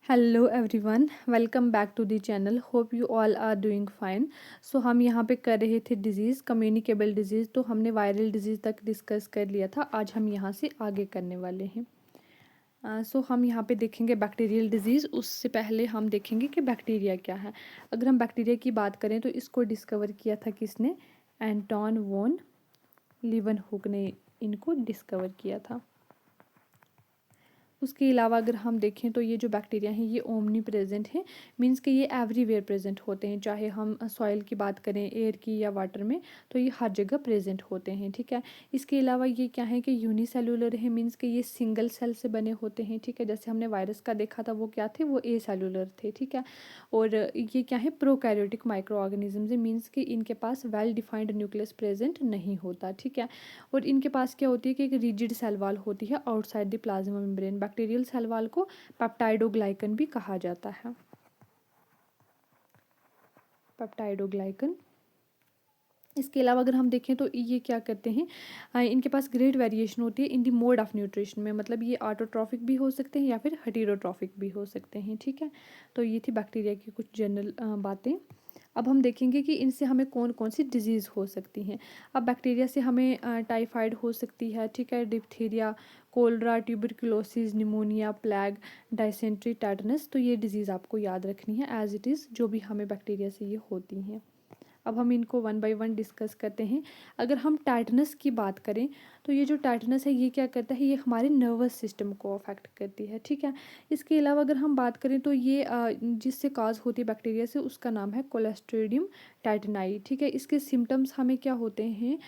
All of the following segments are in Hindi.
Hello everyone, welcome back to the channel. Hope you all are doing fine. So हम यहाँ पे कर रहे थे डिजीज़, कम्युनिकेबल डिजीज़। तो हमने वायरल डिजीज़ तक डिस्कस कर लिया था। आज हम यहाँ से आगे करने वाले हैं। सो हम यहाँ पे देखेंगे बैक्टीरियल डिजीज़। उससे पहले हम देखेंगे कि बैक्टीरिया क्या है। अगर हम बैक्टीरिया की बात करें तो इसको डिस्कवर किया था किसने? एंटोन वॉन लीवनहुक ने इनको डिस्कवर किया था। उसके अलावा अगर हम देखें तो ये जो बैक्टीरिया हैं ये ओमनी प्रेजेंट हैं। मींस कि ये एवरीवेयर प्रेजेंट होते हैं, चाहे हम सॉइल की बात करें, एयर की या वाटर में, तो ये हर जगह प्रेजेंट होते हैं। ठीक है। इसके अलावा ये क्या है कि यूनिसेलुलर है, मींस कि ये सिंगल सेल से बने होते हैं। ठीक है। जैसे हमने वायरस का देखा था, वो क्या थे? वो ए सेलुलर थे। ठीक है। और ये क्या है? प्रोकैरियोटिक माइक्रो ऑर्गेनिज्म है, मीन्स कि इनके पास वेल डिफाइंड न्यूक्लियस प्रेजेंट नहीं होता। ठीक है। और इनके पास क्या होती है कि एक रिजिड सेल वॉल होती है outside the plasma membrane. Bacterial cell wall को पेप्टाइडोग्लाइकन भी कहा जाता है। पेप्टाइडोग्लाइकन। इसके अलावा अगर हम देखें तो ये क्या करते हैं, इनके पास ग्रेट वेरिएशन होती है इन दी मोड ऑफ न्यूट्रिशन में। मतलब ये ऑटोट्रॉफिक भी हो सकते हैं या फिर हेटेरोट्रॉफिक भी हो सकते हैं। ठीक है। तो ये थी बैक्टीरिया की कुछ जनरल बातें। अब हम देखेंगे कि इनसे हमें कौन कौन सी डिजीज़ हो सकती हैं। अब बैक्टीरिया से हमें टाइफाइड हो सकती है। ठीक है। Diphtheria, cholera, tuberculosis, pneumonia, plague, dysentery, tetanus. तो ये डिजीज़ आपको याद रखनी है एज इट इज़, जो भी हमें बैक्टीरिया से ये होती हैं। अब हम इनको वन बाय वन डिस्कस करते हैं। अगर हम टाइटनस की बात करें तो ये जो टाइटनस है ये क्या करता है? ये हमारे नर्वस सिस्टम को अफेक्ट करती है। ठीक है। इसके अलावा अगर हम बात करें तो ये जिससे काज होती है बैक्टीरिया से, उसका नाम है कोलेस्ट्रीडियम टाइटनाई। ठीक है। इसके सिम्टम्स हमें क्या होते हैं?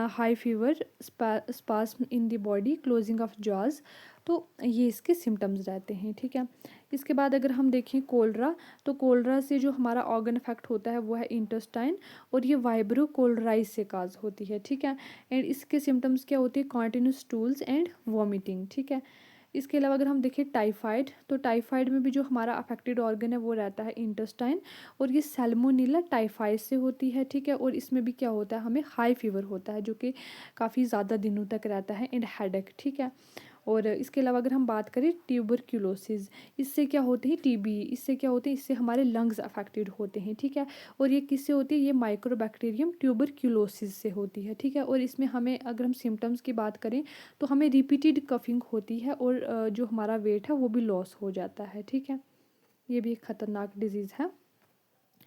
High fever, spasm in the body, closing of jaws. तो ये इसके सिम्टम्स रहते हैं। ठीक है। इसके बाद अगर हम देखें कोलरा, तो कोलरा से जो हमारा ऑर्गन अफेक्ट होता है वो है इंटेस्टाइन, और ये वाइब्रो कोलराइज से काज होती है। ठीक है। एंड इसके सिम्टम्स क्या होते हैं? Continuous tools and vomiting. ठीक है। इसके अलावा अगर हम देखें टाइफाइड, तो टाइफाइड में भी जो हमारा अफेक्टेड ऑर्गन है वो रहता है इंटेस्टाइन, और ये सैल्मोनेला टाइफाइड से होती है। ठीक है। और इसमें भी क्या होता है? हमें हाई फीवर होता है, जो कि काफ़ी ज़्यादा दिनों तक रहता है, एंड हेडेक। ठीक है। और इसके अलावा अगर हम बात करें ट्यूबरक्यूलोसिस, इससे क्या होते हैं? टीबी, इससे क्या होते हैं? इससे हमारे लंग्स अफेक्टेड होते हैं। ठीक है। और ये किससे होती है? ये माइक्रोबैक्टीरियम ट्यूबरक्यूलोसिस से होती है। ठीक है। और इसमें हमें अगर हम सिम्टम्स की बात करें तो हमें रिपीटेड कफिंग होती है, और जो हमारा वेट है वो भी लॉस हो जाता है। ठीक है। ये भी एक खतरनाक डिजीज़ है।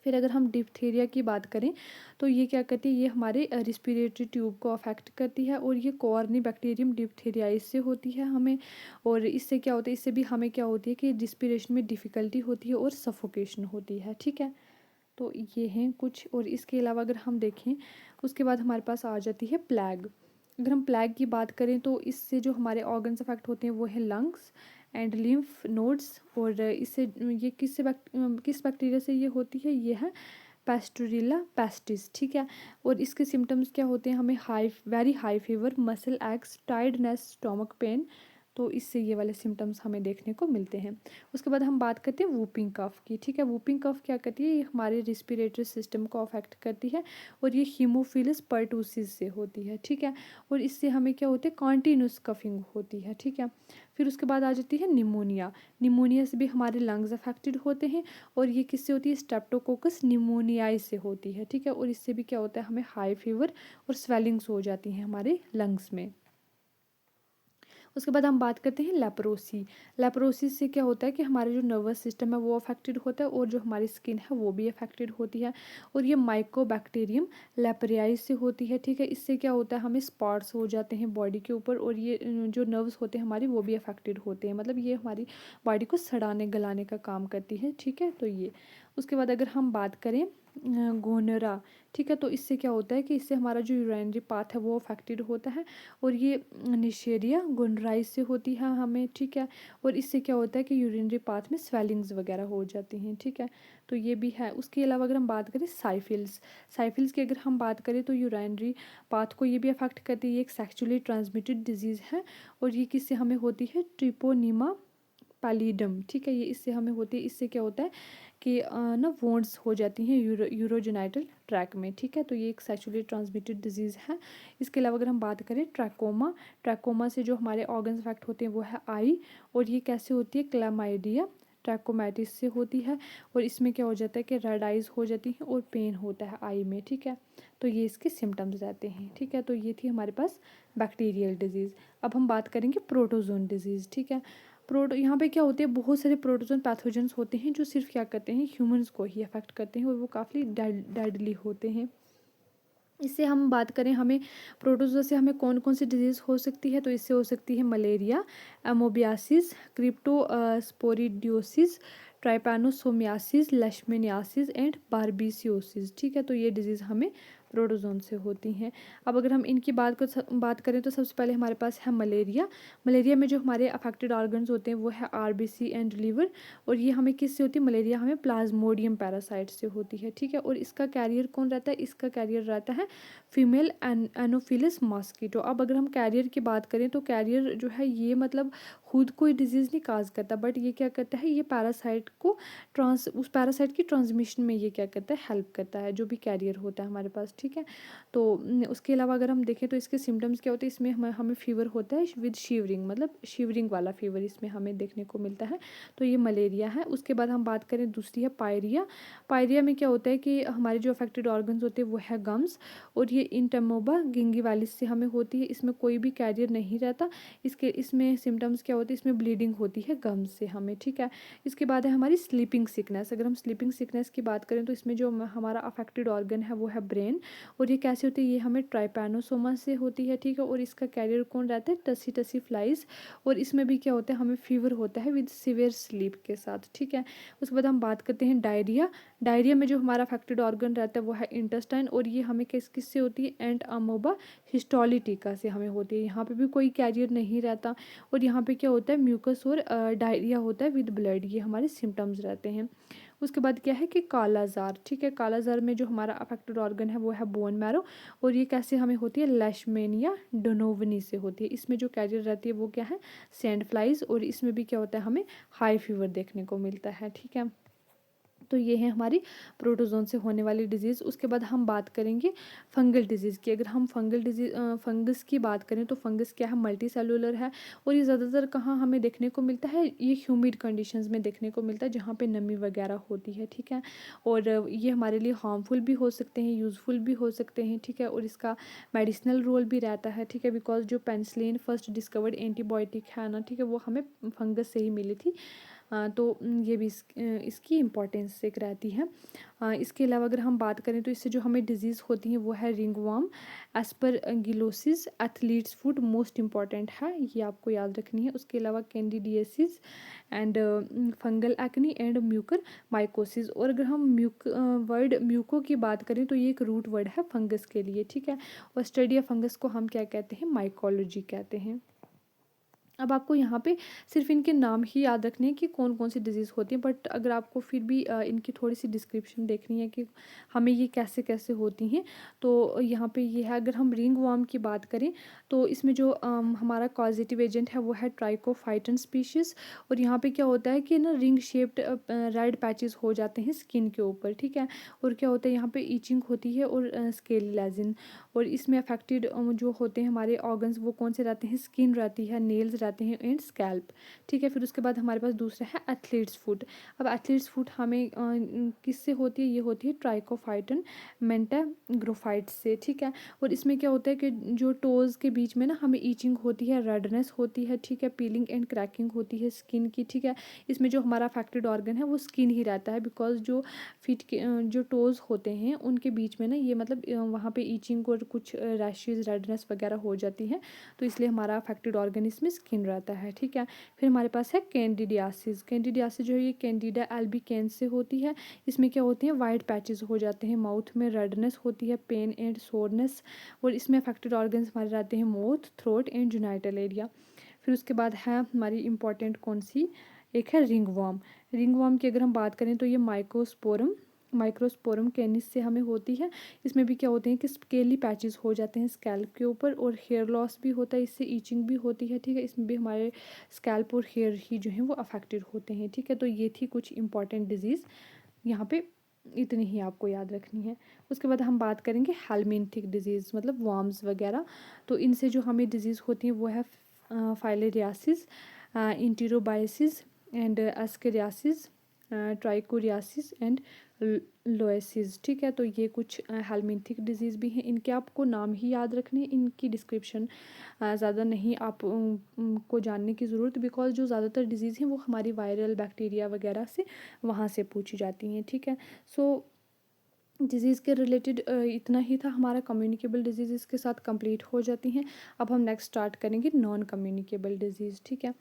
फिर अगर हम डिप्थीरिया की बात करें तो ये क्या करती है? ये हमारे रिस्पिरेटरी ट्यूब को अफेक्ट करती है, और ये कॉर्नी बैक्टीरियम डिप्थीरियाइस से होती है हमें। और इससे क्या होता है? इससे भी हमें क्या होती है कि रिस्पिरेशन में डिफ़िकल्टी होती है और सफोकेशन होती है। ठीक है। तो ये हैं कुछ। और इसके अलावा अगर हम देखें, उसके बाद हमारे पास आ जाती है प्लेग। अगर हम प्लेग की बात करें तो इससे जो हमारे ऑर्गन्स अफेक्ट होते हैं वो है लंग्स एंड लिम्फ नोड्स। और इससे ये किस बैक्टीरिया से ये होती है? ये है पेस्टोरिला पेस्टिस। ठीक है। और इसके सिम्टम्स क्या होते हैं? हमें very high fever, muscle aches, tiredness, stomach pain. तो इससे ये वाले सिम्टम्स हमें देखने को मिलते हैं। उसके बाद हम बात करते हैं वूपिंग कफ की। ठीक है। वूपिंग कफ क्या करती है? ये हमारे रिस्पिरेटरी सिस्टम को अफेक्ट करती है, और ये हीमोफिलस पर्टूसिस से होती है। ठीक है। और इससे हमें क्या होते हैं? कॉन्टिन्यूस कफिंग होती है। ठीक है। फिर उसके बाद आ जाती है निमोनिया। निमोनिया से भी हमारे लंग्स अफेक्टेड होते हैं, और ये किससे होती है? स्ट्रेप्टोकोकस निमोनियाई से होती है। ठीक है। और इससे भी क्या होता है? हमें हाई फीवर और स्वेलिंग्स हो जाती हैं हमारे लंग्स में। उसके बाद हम बात करते हैं लेप्रोसी। लेप्रोसिस से क्या होता है कि हमारा जो नर्वस सिस्टम है वो अफेक्टेड होता है, और जो हमारी स्किन है वो भी अफेक्टेड होती है। और ये माइकोबैक्टीरियम लेप्रियाई से होती है। ठीक है। इससे क्या होता है? हमें स्पॉट्स हो जाते हैं बॉडी के ऊपर, और ये जो नर्व्स होते हैं हमारी वो भी अफेक्टेड होते हैं। मतलब ये हमारी बॉडी को सड़ाने गलाने का काम करती है। ठीक है। तो ये उसके बाद अगर हम बात करें गोनोरा, ठीक है, तो इससे क्या होता है कि इससे हमारा जो यूरिनरी पाथ है वो अफेक्टेड होता है, और ये निशेरिया गोनराइज से होती है हमें। ठीक है। और इससे क्या होता है कि यूरिनरी पाथ में स्वेलिंग्स वगैरह हो जाती हैं। ठीक है। तो ये भी है। उसके अलावा अगर हम बात करें साइफिल्स, साइफिल्स की अगर हम बात करें तो यूरिनरी पाथ को ये भी अफेक्ट करती है। ये एक सेक्चुअली ट्रांसमिटेड डिजीज़ है, और ये किससे हमें होती है? Treponema pallidum. ठीक है। ये इससे हमें होती है। इससे क्या होता है कि ना वोंड्स हो जाती हैं यूरोजेनाइटल ट्रैक में। ठीक है। तो ये एक सेक्सुअली ट्रांसमिटेड डिजीज़ है। इसके अलावा अगर हम बात करें ट्रैकोमा, ट्रैकोमा से जो हमारे ऑर्गन्स अफेक्ट होते हैं वो है आई, और ये कैसे होती है? क्लैमाइडिया ट्रैकोमैटिस से होती है और इसमें क्या हो जाता है कि रेड आइज़ हो जाती हैं और पेन होता है आई में, ठीक है। तो ये इसके सिम्टम्स रहते हैं, ठीक है। तो ये थी हमारे पास बैक्टीरियल डिजीज़। अब हम बात करेंगे प्रोटोजोन डिजीज़, ठीक है। यहाँ पे क्या होते हैं, बहुत सारे प्रोटोजोन पैथोजेंस होते हैं जो सिर्फ क्या करते हैं, ह्यूमंस को ही अफेक्ट करते हैं और वो काफ़ी डेडली होते हैं। इससे हम बात करें हमें प्रोटोजोआ से हमें कौन कौन सी डिजीज़ हो सकती है, तो इससे हो सकती है मलेरिया, एमोबियासिस, क्रिप्टोस्पोरिडियोसिस, ट्राइपैनोसोमियासिस, लेशमेनियासिस एंड बारबीसियोसिस, ठीक है। तो ये डिजीज़ हमें प्रोटोजोन से होती हैं। अब अगर हम इनकी बात करें तो सबसे पहले हमारे पास है मलेरिया। मलेरिया में जो हमारे अफेक्टेड ऑर्गन्स होते हैं वो है आरबीसी एंड लीवर, और ये हमें किससे होती है, मलेरिया हमें प्लाज्मोडियम पैरासाइट से होती है, ठीक है। और इसका कैरियर कौन रहता है, इसका कैरियर रहता है फीमेल एनोफिलिस मॉस्किटो। अब अगर हम कैरियर की बात करें तो कैरियर जो है ये मतलब खुद कोई डिजीज़ नहीं काज करता, बट ये क्या करता है, ये पैरासाइट को उस पैरासाइट की ट्रांसमिशन में ये क्या करता है, हेल्प करता है, जो भी कैरियर होता है हमारे पास, ठीक है। तो उसके अलावा अगर हम देखें तो इसके सिम्टम्स क्या होते हैं, इसमें हमें फीवर होता है विद शिवरिंग, मतलब शिवरिंग वाला फीवर इसमें हमें देखने को मिलता है। तो ये मलेरिया है। उसके बाद हम बात करें दूसरी है पायरिया। पायरिया में क्या होता है कि हमारे जो अफेक्टेड ऑर्गन्स होते हैं वो है गम्स, और ये इंटमोबा गिंगीवालिस से हमें होती है। इसमें कोई भी कैरियर नहीं रहता। इसमें सिम्टम्स क्या होते हैं, इसमें ब्लीडिंग होती है गम्स से हमें, ठीक है। इसके बाद है हमारी स्लीपिंग सिकनेस। अगर हम स्लीपिंग सिकनेस की बात करें तो इसमें जो हमारा अफेक्टेड ऑर्गन है वो है ब्रेन, और ये कैसे होती है, ये हमें ट्राइपैनोसोमा से होती है, ठीक है। और इसका कैरियर कौन रहता है, टसी टसी फ्लाइज, और इसमें भी क्या होता है, हमें फीवर होता है विद सीवियर स्लीप के साथ, ठीक है। उसके बाद हम बात करते हैं डायरिया। डायरिया में जो हमारा अफेक्टेड ऑर्गन रहता है वो है इंटेस्टाइन, और ये हमें किससे होती है, एंट अमोबा हिस्टोलिटिका से हमें होती है। यहाँ पे भी कोई कैरियर नहीं रहता, और यहाँ पे क्या होता है, म्यूकस और डायरिया होता है विद ब्लड, ये हमारे सिम्टम्स रहते हैं। उसके बाद क्या है कि कालाजार, ठीक है। कालाजार में जो हमारा अफेक्टेड ऑर्गन है वो है बोन मैरो, और ये कैसे हमें होती है, लेशमेनिया डोनोवनी से होती है। इसमें जो कैरियर रहती है वो क्या है, सैंड फ्लाइज, और इसमें भी क्या होता है, हमें हाई फीवर देखने को मिलता है, ठीक है। तो ये है हमारी प्रोटोजोन से होने वाली डिजीज़। उसके बाद हम बात करेंगे फंगल डिजीज़ की। अगर हम फंगस की बात करें तो फंगस क्या है, मल्टी सेलुलर है, और ये ज़्यादातर कहाँ हमें देखने को मिलता है, ये ह्यूमिड कंडीशंस में देखने को मिलता है जहाँ पे नमी वगैरह होती है, ठीक है। और ये हमारे लिए हार्मफुल भी हो सकते हैं, यूज़फुल भी हो सकते हैं, ठीक है। और इसका मेडिसिनल रोल भी रहता है, ठीक है, बिकॉज जो पेनिसिलिन फर्स्ट डिस्कवर्ड एंटीबायोटिक है ना, ठीक है, वो हमें फंगस से ही मिली थी। तो ये भी इसकी इम्पोर्टेंस एक रहती है। इसके अलावा अगर हम बात करें तो इससे जो हमें डिजीज़ होती हैं वो है ringworm, aspergillosis, athletes foot most important है, ये आपको याद रखनी है। उसके अलावा candidiasis and fungal acne and Mucor mycosis. और अगर हम वर्ड म्यूको की बात करें तो ये एक रूट वर्ड है फंगस के लिए, ठीक है। और स्टडी ऑफ फंगस को हम क्या कहते हैं, माइकोलॉजी कहते हैं। अब आपको यहाँ पे सिर्फ इनके नाम ही याद रखने हैं कि कौन कौन सी डिजीज़ होती हैं, बट अगर आपको फिर भी इनकी थोड़ी सी डिस्क्रिप्शन देखनी है कि हमें ये कैसे कैसे होती हैं, तो यहाँ पे ये है। अगर हम रिंग वर्म की बात करें तो इसमें जो हमारा कॉजेटिव एजेंट है वो है ट्राइकोफाइटन स्पीशीज़, और यहाँ पे क्या होता है कि ना रिंग शेप्ड रेड पैचेस हो जाते हैं स्किन के ऊपर, ठीक है। और क्या होता है, यहाँ पे ईचिंग होती है और स्केली लेजिन। और इसमें अफेक्टेड जो होते हैं हमारे ऑर्गन्स वो कौन से रहते हैं, स्किन रहती है, नेल्स रहते हैं एंड स्कैल्प, ठीक है। फिर उसके बाद हमारे पास दूसरा है एथलीट्स फुट। अब एथलीट्स फुट हमें किससे होती है, ये होती है ट्राइकोफाइटन मेंटाग्रोफाइट्स से, ठीक है। और इसमें क्या होता है कि जो टोज़ के बीच में ना हमें ईचिंग होती है, रेडनेस होती है, ठीक है, पीलिंग एंड क्रैकिंग होती है स्किन की, ठीक है। इसमें जो हमारा अफेक्टेड ऑर्गन है वो स्किन ही रहता है, बिकॉज जो फीट के जो टोज़ होते हैं उनके बीच में ना ये मतलब वहाँ पे ईचिंग और कुछ रैशेज रेडनेस वगैरह हो जाती हैं, तो इसलिए हमारा अफेक्टेड ऑर्गन इसमें स्किन रहता है, ठीक है। फिर हमारे पास है कैंडिडियासिस। कैंडिडियासिस जो है ये कैंडिडा एल्बिकेंस से होती है। इसमें क्या होती है, वाइट पैचेस हो जाते हैं, माउथ में रेडनेस होती है, पेन एंड सोरनेस, और इसमें अफेक्टेड ऑर्गन्स हमारे रहते हैं माउथ, थ्रोट एंड जुनाइटल एरिया। फिर उसके बाद है हमारी इंपॉर्टेंट कौन सी, एक है रिंगवर्म। रिंगवर्म की अगर हम बात करें तो ये माइक्रोस्पोरम कैनिस से हमें होती है। इसमें भी क्या होते हैं कि स्केली पैचेस हो जाते हैं स्कैल्प के ऊपर, और हेयर लॉस भी होता है, इससे ईचिंग भी होती है, ठीक है। इसमें भी हमारे स्कैल्प और हेयर ही जो हैं वो अफेक्टेड होते हैं, ठीक है। तो ये थी कुछ इंपॉर्टेंट डिजीज़, यहाँ पे इतनी ही आपको याद रखनी है। उसके बाद हम बात करेंगे हेलमिंथिक डिजीज़, मतलब वर्म्स वगैरह। तो इनसे जो हमें डिजीज़ होती है वो है फाइलेरियासिस, इंटीरोबाइसिस, एंड एस्केरियासिस, ट्राइकोरियासिस एंड लोएसिस। ठीक है, तो ये कुछ हेलमिंथिक डिजीज़ भी हैं। इनके आपको नाम ही याद रखने हैं, इनकी डिस्क्रिप्शन ज़्यादा नहीं आप को जानने की ज़रूरत, बिकॉज जो ज़्यादातर डिजीज़ हैं वो हमारी वायरल बैक्टीरिया वगैरह से वहाँ से पूछी जाती हैं। ठीक है, सो डिजीज़ के रिलेटेड इतना ही था हमारा। कम्युनिकेबल डिजीज़ के साथ कंप्लीट हो जाती हैं। अब हम नेक्स्ट स्टार्ट करेंगे नॉन कम्युनिकेबल डिजीज़। ठीक है,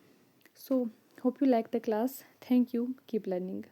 so hope you like the class. Thank you, keep learning.